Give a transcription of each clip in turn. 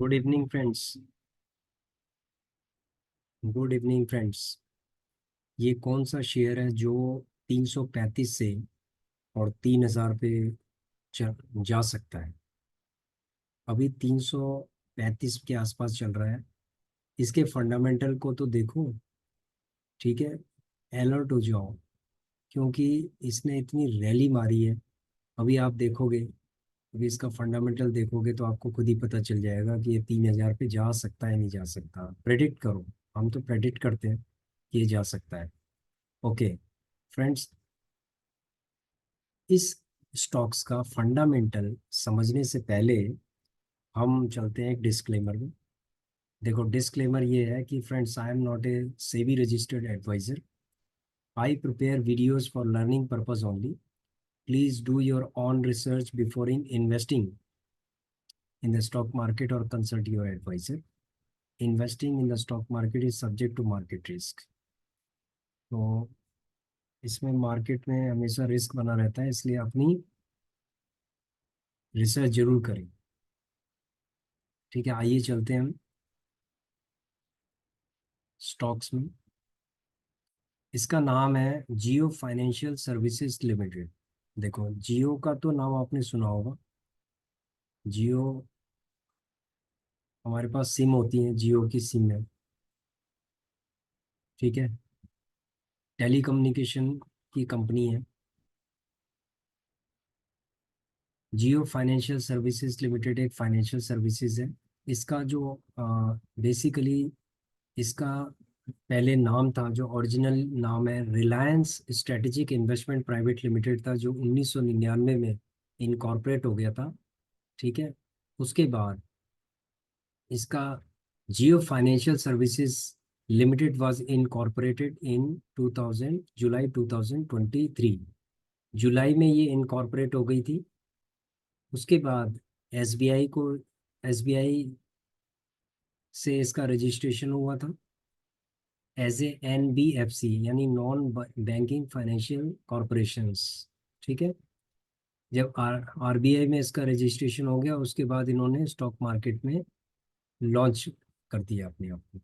Good evening friends. Good evening friends. ये कौन सा शेयर है जो 335 से और 3000 पे जा सकता है? अभी 335 के आसपास चल रहा है। इसके फंडामेंटल को तो देखो। ठीक है, अलर्ट हो जाओ, क्योंकि इसने इतनी रैली मारी है। अभी आप देखोगे, अभी इसका फंडामेंटल देखोगे तो आपको खुद ही पता चल जाएगा कि ये 3000 पे जा सकता है नहीं जा सकता। प्रेडिक्ट करो। हम तो प्रेडिक्ट करते हैं कि ये जा सकता है। ओके फ्रेंड्स, इस स्टॉक्स का फंडामेंटल समझने से पहले हम चलते हैं एक डिस्क्लेमर में। देखो, डिस्क्लेमर ये है कि friends, I am not a SEBI registered advisor. I prepare videos for learning purpose only. Please do your own research before investing in the stock market और consult your advisor. Investing in the stock market is subject to market risk. तो इसमें market में हमेशा risk बना रहता है, इसलिए अपनी रिसर्च जरूर करें। ठीक है, आइए चलते हैं हम स्टॉक्स में। इसका नाम है जियो फाइनेंशियल सर्विसेज लिमिटेड। देखो, जियो का तो नाम आपने सुना होगा। जियो, हमारे पास सिम होती है, जियो की सिम है। ठीक है, टेलीकम्युनिकेशन की कंपनी है। जियो फाइनेंशियल सर्विसेज लिमिटेड एक फाइनेंशियल सर्विसेज है। इसका जो बेसिकली इसका पहले नाम था, जो ओरिजिनल नाम है, Reliance strategic investment private limited था, जो 1999 में इनकॉर्पोरेट हो गया था। ठीक है, उसके बाद इसका Jio financial services limited was incorporated in 2000 July 2023। जुलाई में ये इनकॉर्पोरेट हो गई थी। उसके बाद एसबीआई को एसबीआई से इसका रजिस्ट्रेशन हुआ था एज ए एनबीएफसी, यानी नॉन बैंकिंग फाइनेंशियल कॉरपोरेशंस। ठीक है, जब आरबीआई में इसका रजिस्ट्रेशन हो गया, उसके बाद इन्होंने स्टॉक मार्केट में लॉन्च कर दिया अपने आप को।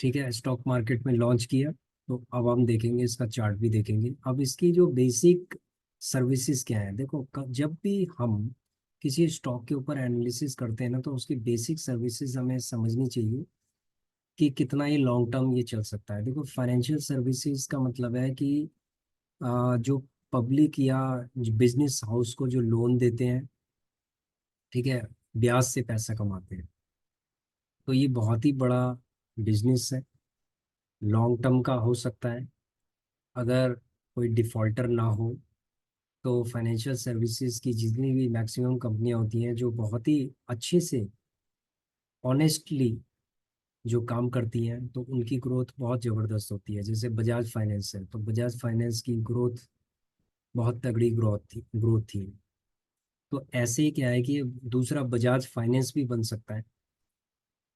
ठीक है, स्टॉक मार्केट में लॉन्च किया। तो अब हम देखेंगे, इसका चार्ट भी देखेंगे। अब इसकी जो बेसिक सर्विसेज क्या है, देखो, जब भी हम किसी स्टॉक के ऊपर एनालिसिस करते हैं ना, तो उसकी बेसिक सर्विसेज हमें समझनी चाहिए कि कितना ये लॉन्ग टर्म ये चल सकता है। देखो, फाइनेंशियल सर्विसेज का मतलब है कि जो पब्लिक या बिजनेस हाउस को जो लोन देते हैं, ठीक है, ब्याज से पैसा कमाते हैं। तो ये बहुत ही बड़ा बिजनेस है, लॉन्ग टर्म का हो सकता है। अगर कोई डिफॉल्टर ना हो, तो फाइनेंशियल सर्विसेज की जितनी भी मैक्सिमम कंपनियां होती हैं जो बहुत ही अच्छे से ऑनेस्टली जो काम करती हैं, तो उनकी ग्रोथ बहुत ज़बरदस्त होती है। जैसे बजाज फाइनेंस है, तो बजाज फाइनेंस की ग्रोथ बहुत तगड़ी ग्रोथ थी। तो ऐसे ही क्या है कि दूसरा बजाज फाइनेंस भी बन सकता है।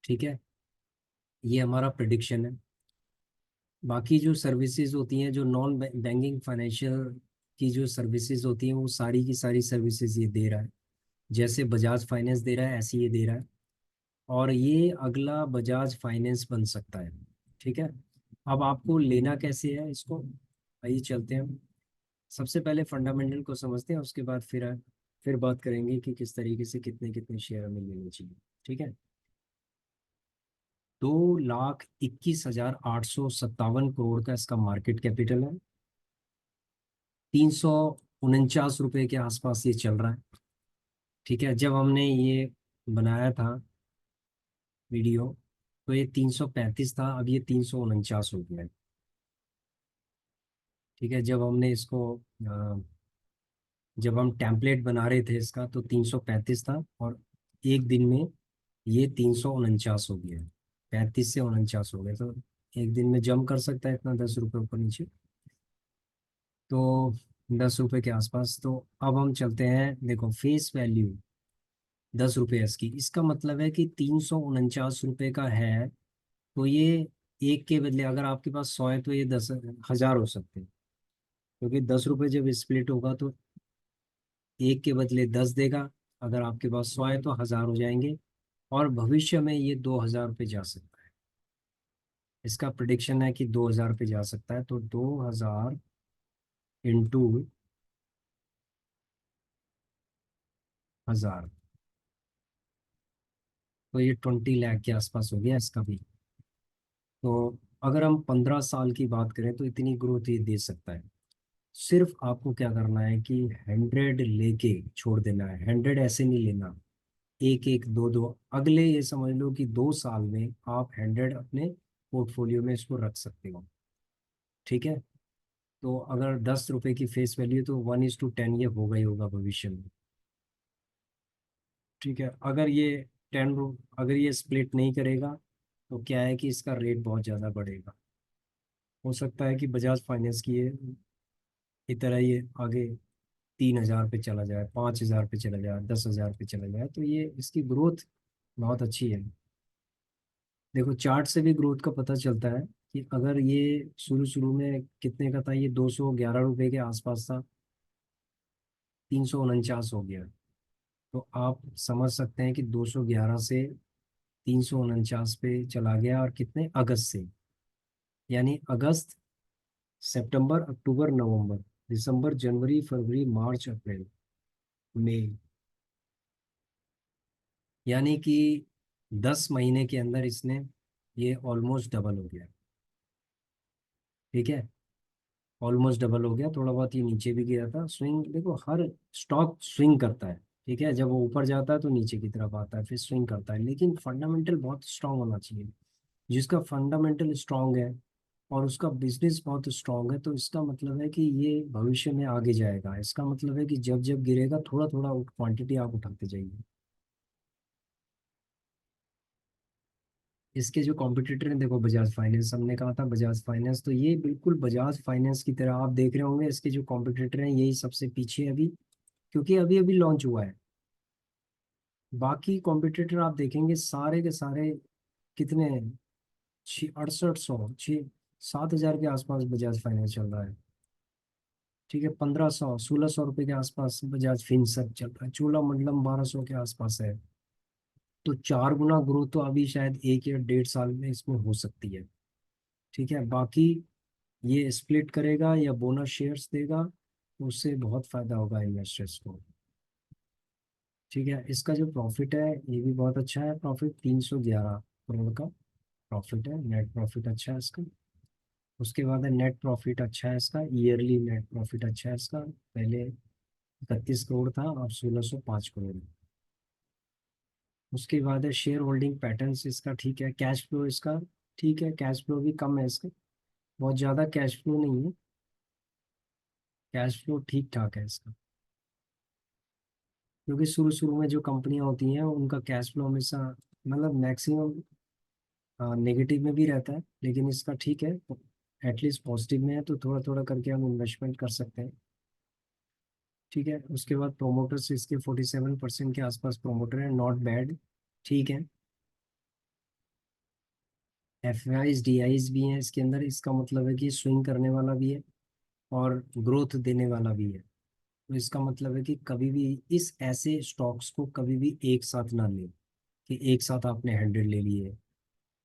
ठीक है, ये हमारा प्रिडिक्शन है। बाकी जो सर्विसेज होती हैं, जो नॉन बैंकिंग फाइनेंशियल की जो सर्विसेज होती हैं, वो सारी की सारी सर्विसेज ये दे रहा है। जैसे बजाज फाइनेंस दे रहा है, ऐसे ये दे रहा है। और ये अगला बजाज फाइनेंस बन सकता है। ठीक है, अब आपको लेना कैसे है इसको, आइए चलते हैं हम। सबसे पहले फंडामेंटल को समझते हैं, उसके बाद फिर बात करेंगे कि किस तरीके से कितने कितने शेयर हमें लेने चाहिए। ठीक है, 2,21,857 करोड़ का इसका मार्केट कैपिटल है। 349 रुपए के आसपास ये चल रहा है। ठीक है, जब हमने ये बनाया था वीडियो, तो ये 335 था, अब ये 349 हो गया है। ठीक है, जब हम टेम्पलेट बना रहे थे इसका, तो 335 था, और एक दिन में ये 349 हो गया है। 35 से 49 हो गया, तो एक दिन में जम कर सकता है इतना, 10 रुपये ऊपर नीचे। तो 10 रुपये के आसपास। तो अब हम चलते हैं, देखो, फेस वैल्यू 10 रुपये इसकी, इसका मतलब है कि 349 रुपये का है। तो ये एक के बदले, अगर आपके पास 100 है, तो ये 10,000 हो सकते हैं। क्योंकि 10 रुपये जब स्प्लिट होगा, तो एक के बदले 10 देगा। अगर आपके पास 100 है तो 1000 हो जाएंगे। और भविष्य में ये 2000 पे जा सकता है। इसका प्रिडिक्शन है कि 2000 पे जा सकता है, तो 2000 इंटू 1000, तो ये 20 लाख के आसपास हो गया इसका भी। तो अगर हम 15 साल की बात करें तो इतनी ग्रोथ ये दे सकता है। सिर्फ आपको क्या करना है कि 100 लेके छोड़ देना है, 100 ऐसे नहीं लेना, एक एक दो दो, अगले ये समझ लो कि 2 साल में आप 100 अपने पोर्टफोलियो में इसको रख सकते हो। ठीक है। तो अगर 10 रुपए की फेस वैल्यू, तो 1:10 ये होगा ही होगा भविष्य में। ठीक है। अगर ये स्प्लिट नहीं करेगा तो क्या है कि इसका रेट बहुत ज़्यादा बढ़ेगा। हो सकता है कि बजाज फाइनेंस की ये की तरह ये आगे 3000 पे चला जाए, 5000 पे चला जाए, 10,000 पे चला जाए, तो ये इसकी ग्रोथ बहुत अच्छी है। देखो चार्ट से भी ग्रोथ का पता चलता है कि अगर ये शुरू शुरू में कितने का था, ये 211 रुपए के आसपास था, 349 हो गया। तो आप समझ सकते हैं कि 211 से 349 पे चला गया, और कितने, अगस्त से, यानी अगस्त, सितंबर, अक्टूबर, नवंबर, दिसंबर, जनवरी, फरवरी, मार्च, अप्रैल, मई, यानी कि 10 महीने के अंदर इसने ये ऑलमोस्ट डबल हो गया। ठीक है। ऑलमोस्ट डबल हो गया, थोड़ा बहुत ये नीचे भी गया था। स्विंग देखो, हर स्टॉक स्विंग करता है। ठीक है। जब वो ऊपर जाता है तो नीचे की तरफ आता है, फिर स्विंग करता है, लेकिन फंडामेंटल बहुत स्ट्रांग होना चाहिए। जिसका फंडामेंटल स्ट्रांग है और उसका बिजनेस बहुत स्ट्रांग है, तो इसका मतलब है कि ये भविष्य में आगे जाएगा। इसका मतलब है कि जब जब गिरेगा, थोड़ा थोड़ा क्वांटिटी आप उठाते जाइए। इसके जो कॉम्पिटिटर हैं, देखो बजाज फाइनेंस, हमने कहा था बजाज फाइनेंस, तो ये बिल्कुल बजाज फाइनेंस की तरह आप देख रहे होंगे। इसके जो कॉम्पिटिटर हैं यही सबसे पीछे है अभी, क्योंकि अभी अभी लॉन्च हुआ है। बाकी कॉम्पिटिटर आप देखेंगे सारे के सारे कितने, 6800, 7,000 के आसपास बजाज फाइनेंस चल रहा है। ठीक है। 1500 1600 रुपये के आसपास बजाज फिनसर्व चल रहा है। चोलामंडलम 1200 के आसपास है। तो 4 गुना ग्रोथ तो अभी शायद 1 या 1.5 साल में इसमें हो सकती है। ठीक है। बाकी ये स्प्लिट करेगा या बोनस शेयर्स देगा, तो उससे बहुत फायदा होगा इन्वेस्टर्स को। ठीक है। इसका जो प्रॉफिट है ये भी बहुत अच्छा है। प्रॉफिट 311 करोड़ का प्रॉफिट है, नेट प्रॉफिट अच्छा है इसका। उसके बाद है नेट प्रॉफिट अच्छा है इसका, ईयरली नेट प्रॉफिट अच्छा है इसका। पहले 31 करोड़ था, अब 1605 करोड़। उसके बाद है शेयर होल्डिंग पैटर्न्स इसका ठीक है। कैश फ्लो इसका ठीक है, कैश फ्लो भी कम है इसका, बहुत ज़्यादा कैश फ्लो नहीं है। कैश फ्लो ठीक ठाक है इसका, क्योंकि शुरू शुरू में जो कंपनियां होती हैं उनका कैश फ्लो हमेशा, मतलब मैक्सिमम नेगेटिव में भी रहता है, लेकिन इसका ठीक है। एटलीस्ट पॉजिटिव में है, तो थोड़ा थोड़ा करके हम इन्वेस्टमेंट कर सकते हैं। ठीक है। उसके बाद प्रोमोटर्स इसके 47% के आसपास प्रोमोटर है, नॉट बैड, ठीक है। एफ आईज डी आईज भी हैं इसके अंदर। इसका मतलब है कि स्विंग करने वाला भी है और ग्रोथ देने वाला भी है। तो इसका मतलब है कि कभी भी इस ऐसे स्टॉक्स को कभी भी एक साथ ना लें, कि एक साथ आपने 100 ले लिए,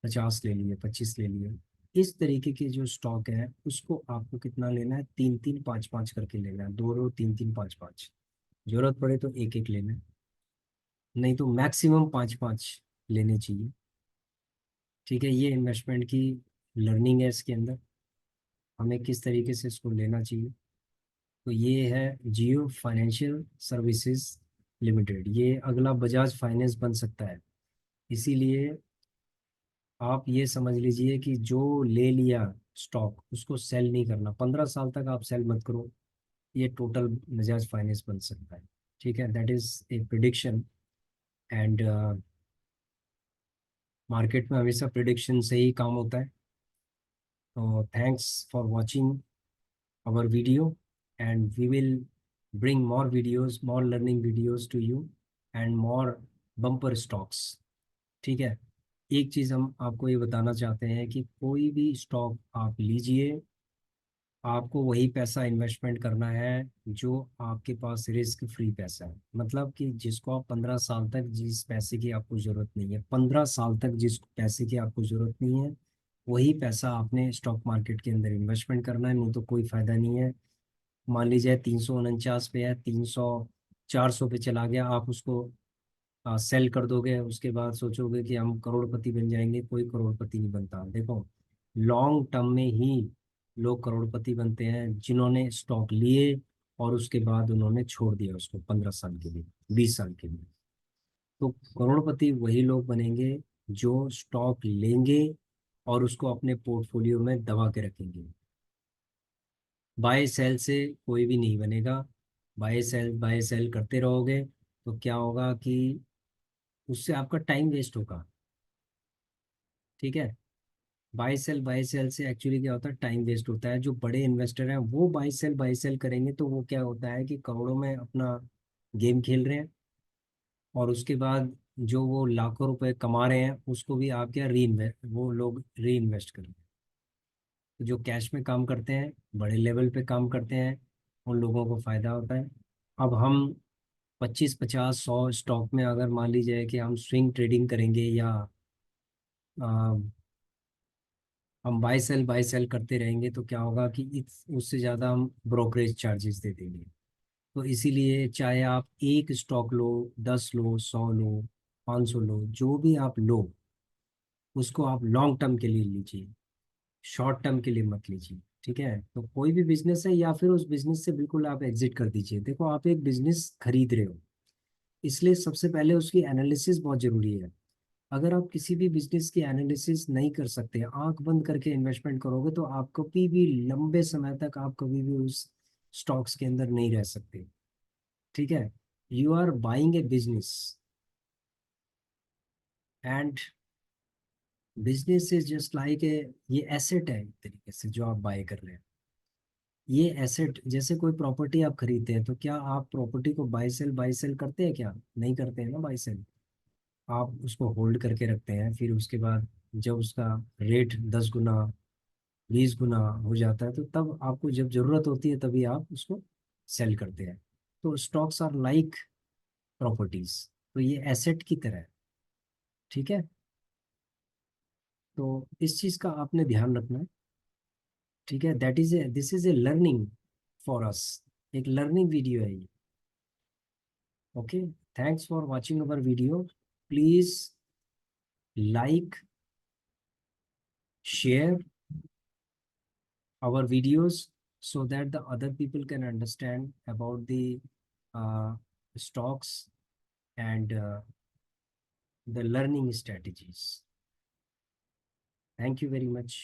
50 ले लिए, 25 ले लिए। इस तरीके के जो स्टॉक है उसको आपको कितना लेना है, तीन तीन पाँच पाँच करके लेना है, दो दो तीन तीन पाँच पाँच। जरूरत पड़े तो एक एक लेना है, नहीं तो मैक्सिमम पाँच पाँच लेने चाहिए। ठीक है। ये इन्वेस्टमेंट की लर्निंग है इसके अंदर, हमें किस तरीके से इसको लेना चाहिए। तो ये है जियो फाइनेंशियल सर्विसेज लिमिटेड, ये अगला बजाज फाइनेंस बन सकता है। इसीलिए आप ये समझ लीजिए कि जो ले लिया स्टॉक उसको सेल नहीं करना, 15 साल तक आप सेल मत करो। ये टोटल बजाज फाइनेंस बन सकता है। ठीक है। That is a prediction. And market में हमेशा प्रिडिक्शन से ही काम होता है। तो thanks for watching our video, and we will bring more videos, more learning videos to you, and more bumper stocks। ठीक है। एक चीज़ हम आपको ये बताना चाहते हैं कि कोई भी स्टॉक आप लीजिए, आपको वही पैसा इन्वेस्टमेंट करना है जो आपके पास रिस्क फ्री पैसा है, मतलब कि जिसको आप 15 साल तक, जिस पैसे की आपको जरूरत नहीं है, 15 साल तक जिस पैसे की आपको जरूरत नहीं है, वही पैसा आपने स्टॉक मार्केट के अंदर इन्वेस्टमेंट करना है, नहीं तो कोई फायदा नहीं है। मान लीजिए 349 पे है, 300 400 पे चला गया, आप उसको सेल कर दोगे, उसके बाद सोचोगे कि हम करोड़पति बन जाएंगे, कोई करोड़पति नहीं बनता। देखो, लॉन्ग टर्म में ही लोग करोड़पति बनते हैं, जिन्होंने स्टॉक लिए और उसके बाद उन्होंने छोड़ दिया उसको 15 साल के लिए, 20 साल के लिए। तो करोड़पति वही लोग बनेंगे जो स्टॉक लेंगे और उसको अपने पोर्टफोलियो में दबा के रखेंगे। बाय सेल से कोई भी नहीं बनेगा। बाय सेल करते रहोगे तो क्या होगा कि उससे आपका टाइम वेस्ट होगा। ठीक है। बाय सेल से एक्चुअली क्या होता है, टाइम वेस्ट होता है। जो बड़े इन्वेस्टर हैं वो बाय सेल करेंगे तो वो क्या होता है कि करोड़ों में अपना गेम खेल रहे हैं, और उसके बाद जो वो लाखों रुपए कमा रहे हैं उसको भी आप क्या री इन्वेस्ट, वो लोग री इन्वेस्ट करें। तो जो कैश में काम करते हैं, बड़े लेवल पे काम करते हैं, उन लोगों को फायदा होता है। अब हम 25 50 100 स्टॉक में अगर मान लीजिए कि हम स्विंग ट्रेडिंग करेंगे, या हम बाय सेल करते रहेंगे, तो क्या होगा कि उससे ज़्यादा हम ब्रोकरेज चार्जेस दे देंगे। तो इसीलिए चाहे आप एक स्टॉक लो, 10 लो, 100 लो, 500 लो, जो भी आप लो, उसको आप लॉन्ग टर्म के लिए लीजिए, शॉर्ट टर्म के लिए मत लीजिए। ठीक है। तो कोई भी बिजनेस है, या फिर उस बिजनेस से बिल्कुल आप एग्जिट कर दीजिए। देखो, आप एक बिजनेस खरीद रहे हो, इसलिए सबसे पहले उसकी एनालिसिस बहुत जरूरी है। अगर आप किसी भी बिजनेस की एनालिसिस नहीं कर सकते, आंख बंद करके इन्वेस्टमेंट करोगे, तो आप कभी भी लंबे समय तक आप कभी भी उस स्टॉक्स के अंदर नहीं रह सकते। ठीक है। You are buying a business, and business is just like a, ये एसेट है एक तरीके से जो आप बाय कर रहे हैं। ये एसेट जैसे कोई प्रॉपर्टी आप खरीदते हैं, तो क्या आप प्रॉपर्टी को बाय सेल करते हैं? क्या नहीं करते हैं ना बाय सेल। आप उसको होल्ड करके रखते हैं, फिर उसके बाद जब उसका रेट 10 गुना 20 गुना हो जाता है, तो तब आपको जब जरूरत होती है तभी आप उसको सेल करते हैं। तो स्टॉक्स आर लाइक प्रॉपर्टीज, तो ये एसेट की तरह है। ठीक है। तो इस चीज का आपने ध्यान रखना है। ठीक है। That is a, this is a learning for us, एक लर्निंग वीडियो है ये। Okay. Thanks for watching our video. Please like, share our videos, so that the other people can understand about the uh, stocks and the learning strategies. Thank you very much.